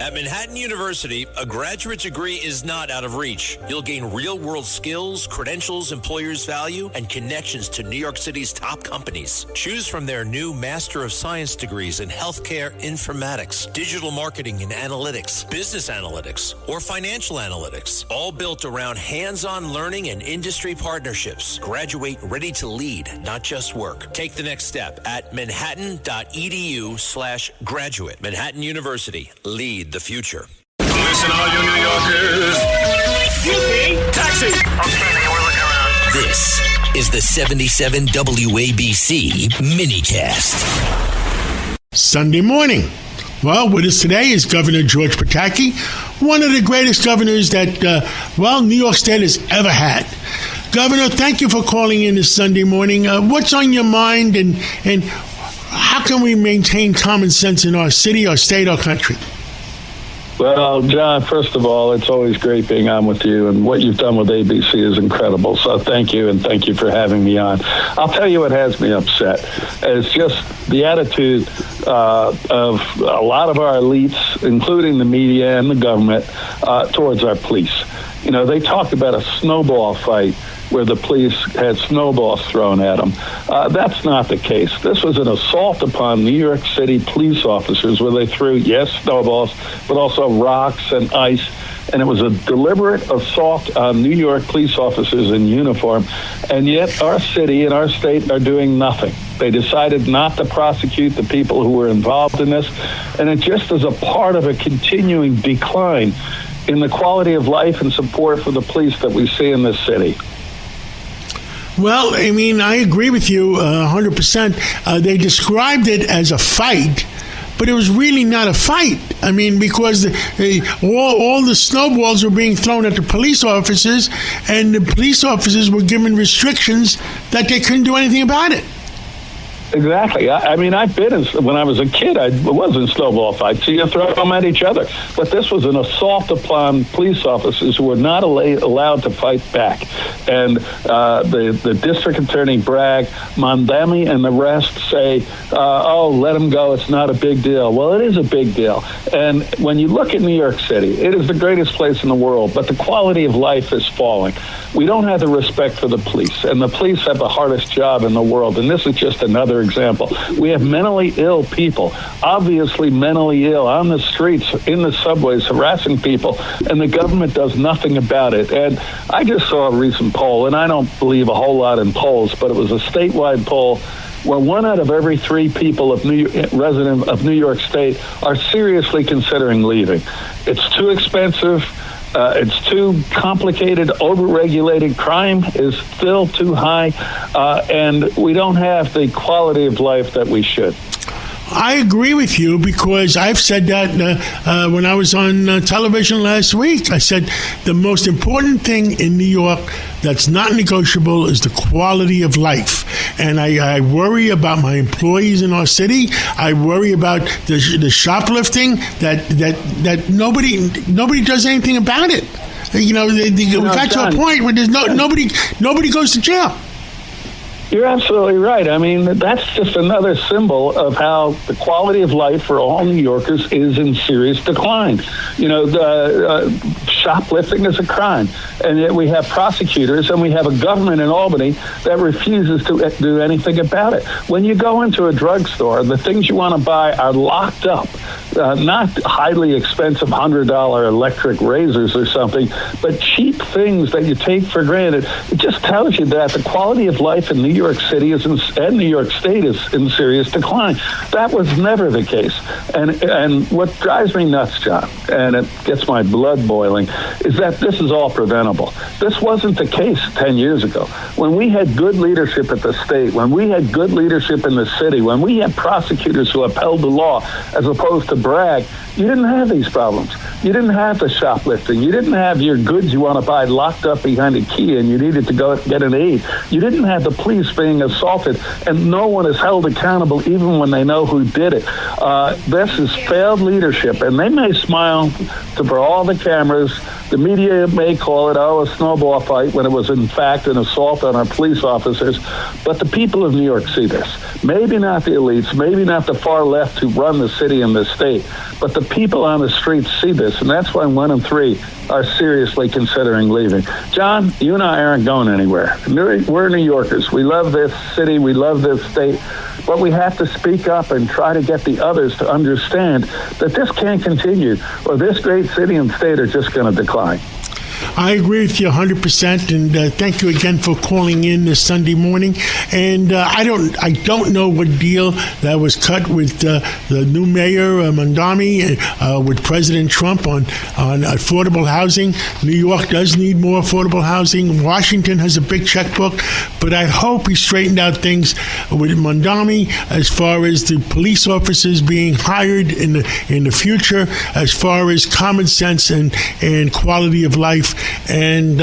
At Manhattan University, a graduate degree is not out of reach. You'll gain real-world skills, credentials employers value, and connections to New York City's top companies. Choose from their new Master of Science degrees in Healthcare Informatics, Digital Marketing and Analytics, Business Analytics, or Financial Analytics, all built around hands-on learning and industry partnerships. Graduate ready to lead, not just work. Take the next step at manhattan.edu/graduate. Manhattan University. Lead the future. Listen, all you New Yorkers. Taxi! Okay, we're looking around. This is the 77 WABC minicast. Sunday morning. Well, with us today is Governor George Pataki, one of the greatest governors that, New York State has ever had. Governor, thank you for calling in this Sunday morning. What's on your mind, and how can we maintain common sense in our city, our state, our country? Well, John, first of all, it's always great being on with you, and what you've done with ABC is incredible. So thank you, and thank you for having me on. I'll tell you what has me upset. It's just the attitude of a lot of our elites, including the media and the government, towards our police. You know, they talked about a snowball fight where the police had snowballs thrown at them. That's not the case. This was an assault upon New York City police officers where they threw, yes, snowballs, but also rocks and ice. And it was a deliberate assault on New York police officers in uniform. And yet our city and our state are doing nothing. They decided not to prosecute the people who were involved in this. And it just is a part of a continuing decline in the quality of life and support for the police that we see in this city. Well, I mean, I agree with you 100%. They described it as a fight, but it was really not a fight. I mean, because all the snowballs were being thrown at the police officers, and the police officers were given restrictions that they couldn't do anything about it. Exactly. I mean, I've been when I was a kid, I was in snowball fights. So you throw them at each other. But this was an assault upon police officers who were not allowed to fight back. And the district attorney, Bragg, Mondami, and the rest say, let them go. It's not a big deal. Well, it is a big deal. And when you look at New York City, it is the greatest place in the world, but the quality of life is falling. We don't have the respect for the police, and the police have the hardest job in the world. And this is just another example. We have mentally ill people, obviously mentally ill, on the streets, in the subways, harassing people, and the government does nothing about it. And I just saw a recent poll, and I don't believe a whole lot in polls, but it was a statewide poll where 1 out of every 3 people resident of New York State are seriously considering leaving. It's too expensive. It's too complicated, overregulated. Crime is still too high, and we don't have the quality of life that we should. I agree with you, because I've said that when I was on television last week. I said the most important thing in New York that's not negotiable is the quality of life. And I worry about my employees in our city. I worry about the shoplifting that nobody does anything about it. You know, we got to a point where there's nobody goes to jail. You're absolutely right. I mean, that's just another symbol of how the quality of life for all New Yorkers is in serious decline. You know, shoplifting is a crime, and yet we have prosecutors and we have a government in Albany that refuses to do anything about it. When you go into a drugstore, the things you want to buy are locked up. Not highly expensive $100 electric razors or something, but cheap things that you take for granted. It just tells you that the quality of life in New York City and New York State is in serious decline. That was never the case. And what drives me nuts, John, and it gets my blood boiling, is that this is all preventable. This wasn't the case 10 years ago. When we had good leadership at the state, when we had good leadership in the city, when we had prosecutors who upheld the law as opposed to brag, you didn't have these problems. You didn't have the shoplifting. You didn't have your goods you want to buy locked up behind a key and you needed to go get an aid. You didn't have the police police being assaulted, and no one is held accountable even when they know who did it. This is failed leadership, and they may smile for all the cameras. The media may call it, a snowball fight, when it was in fact an assault on our police officers. But the people of New York see this. Maybe not the elites, maybe not the far left who run the city and the state, but the people on the streets see this, and that's why 1 in 3 are seriously considering leaving. John, you and I aren't going anywhere. We're New Yorkers. We love this city. We love this state. But we have to speak up and try to get the others to understand that this can't continue, or this great city and state are just going to decline. I agree with you 100%, and thank you again for calling in this Sunday morning. And I don't know what deal that was cut with the new mayor Mondami with President Trump on affordable housing. New York does need more affordable housing. Washington has a big checkbook, but I hope he straightened out things with Mondami as far as the police officers being hired in the future, as far as common sense and quality of life. And,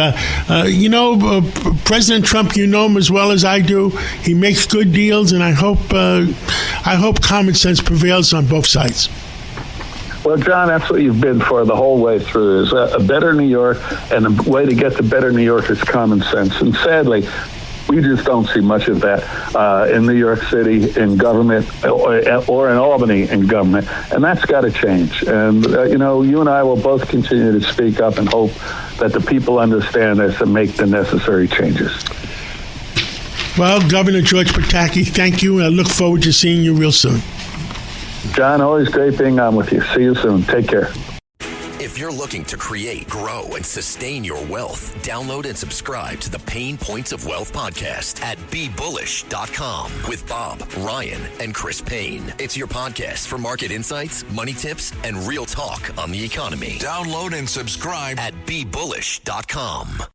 President Trump, you know him as well as I do. He makes good deals, and I hope common sense prevails on both sides. Well, John, that's what you've been for the whole way through, is a better New York, and the way to get to better New York is common sense. And sadly, we just don't see much of that in New York City in government or in Albany in government, and that's got to change. And, you and I will both continue to speak up and hope that the people understand this and make the necessary changes. Well, Governor George Pataki, thank you, and I look forward to seeing you real soon. John, always great being on with you. See you soon. Take care. If you're looking to create, grow, and sustain your wealth, download and subscribe to the Pain Points of Wealth podcast at BeBullish.com with Bob, Ryan, and Chris Payne. It's your podcast for market insights, money tips, and real talk on the economy. Download and subscribe at BeBullish.com.